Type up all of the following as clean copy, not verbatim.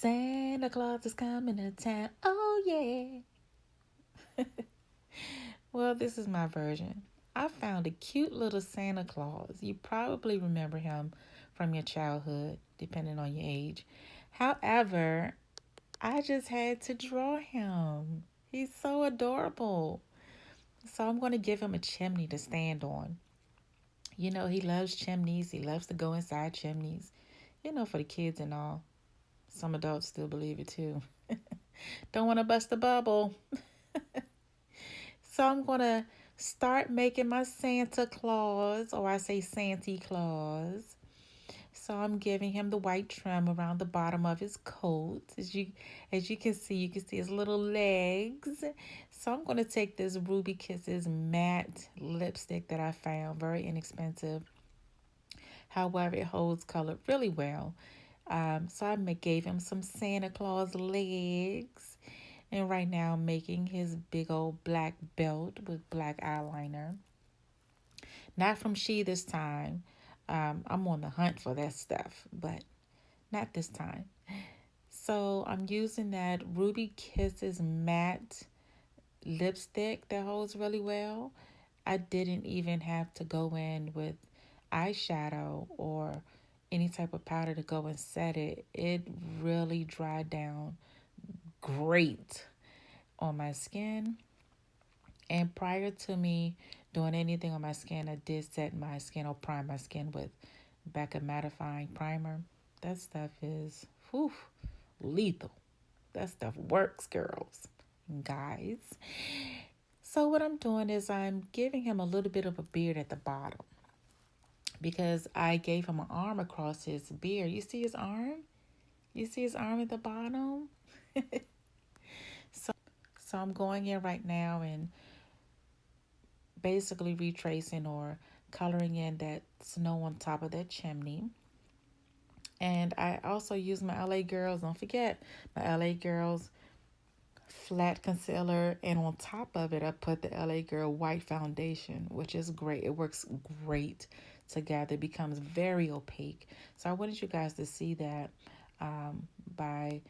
Santa Claus is coming to town. Oh, yeah. Well, this is my version. I found a cute little Santa Claus. You probably remember him from your childhood, depending on your age. However, I just had to draw him. He's so adorable. So I'm going to give him a chimney to stand on. You know, he loves chimneys. He loves to go inside chimneys. You know, for the kids and all. Some adults still believe it too. Don't want to bust the bubble. So I'm going to start making my Santa Claus, or I say Santa Claus. So I'm giving him the white trim around the bottom of his coat. As you can see his little legs. So I'm going to take this Ruby Kisses matte lipstick that I found, very inexpensive. However, it holds color really well. So I gave him some Santa Claus legs. And right now I'm making his big old black belt with black eyeliner. Not from She this time. I'm on the hunt for that stuff, but not this time. So I'm using that Ruby Kisses matte lipstick that holds really well. I didn't even have to go in with eyeshadow or any type of powder to go and set it. It really dried down great on my skin. And prior to me doing anything on my skin, I did set my skin or prime my skin with Becca mattifying primer. That stuff is whew, lethal. That stuff works, girls and guys. So what I'm doing is I'm giving him a little bit of a beard at the bottom because I gave him an arm across his beard. You see his arm? You see his arm at the bottom? So I'm going in right now and basically retracing or coloring in that snow on top of that chimney. And I also use my LA Girls, don't forget, my LA Girls flat concealer. And on top of it, I put the LA Girl white foundation, which is great. It works great together. It becomes very opaque. So I wanted you guys to see that by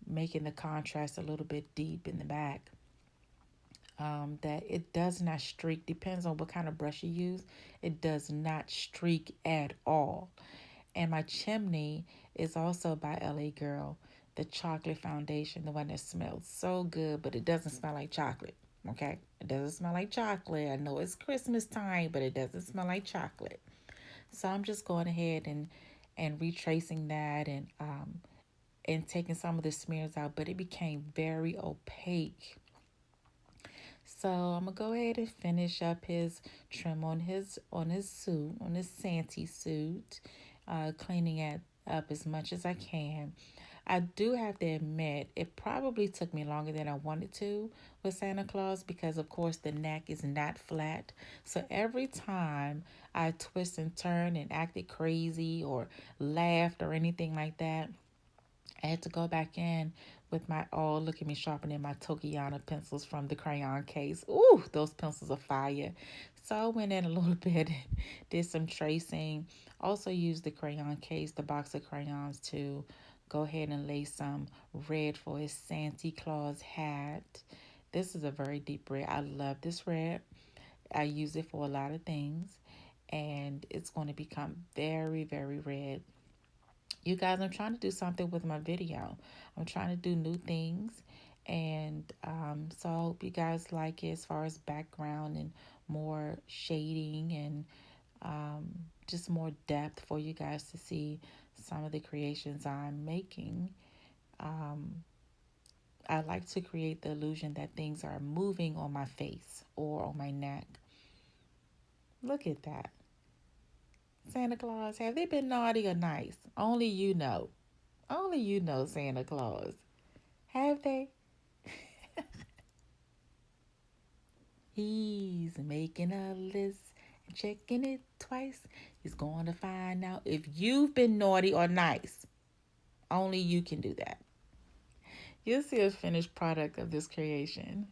making the contrast a little bit deep in the back. That it does not streak, depends on what kind of brush you use. It does not streak at all. And my chimney is also by LA Girl, the chocolate foundation, the one that smells so good, but it doesn't smell like chocolate. Okay, it doesn't smell like chocolate. I know it's Christmas time, but it doesn't smell like chocolate. So I'm just going ahead and retracing that and taking some of the smears out, but it became very opaque. So I'm gonna go ahead and finish up his trim on his suit, on his Santa suit, cleaning it up as much as I can. I do have to admit, it probably took me longer than I wanted to with Santa Claus because, of course, the neck is not flat. So every time I twist and turn and acted crazy or laughed or anything like that, I had to go back in with my, oh, look at me sharpening my Tokiyana pencils from the crayon case. Ooh, those pencils are fire. So I went in a little bit and did some tracing. Also used the crayon case, the box of crayons, to go ahead and lay some red for his Santa Claus hat. This is a very deep red. I love this red. I use it for a lot of things. And it's going to become very, very red. You guys, I'm trying to do something with my video. I'm trying to do new things. And so I hope you guys like it as far as background and more shading and just more depth for you guys to see some of the creations I'm making. I like to create the illusion that things are moving on my face or on my neck. Look at that. Santa Claus, have they been naughty or nice? Only you know. Only you know, Santa Claus. Have they? He's making a list and checking it twice. He's going to find out if you've been naughty or nice. Only you can do that. You'll see a finished product of this creation.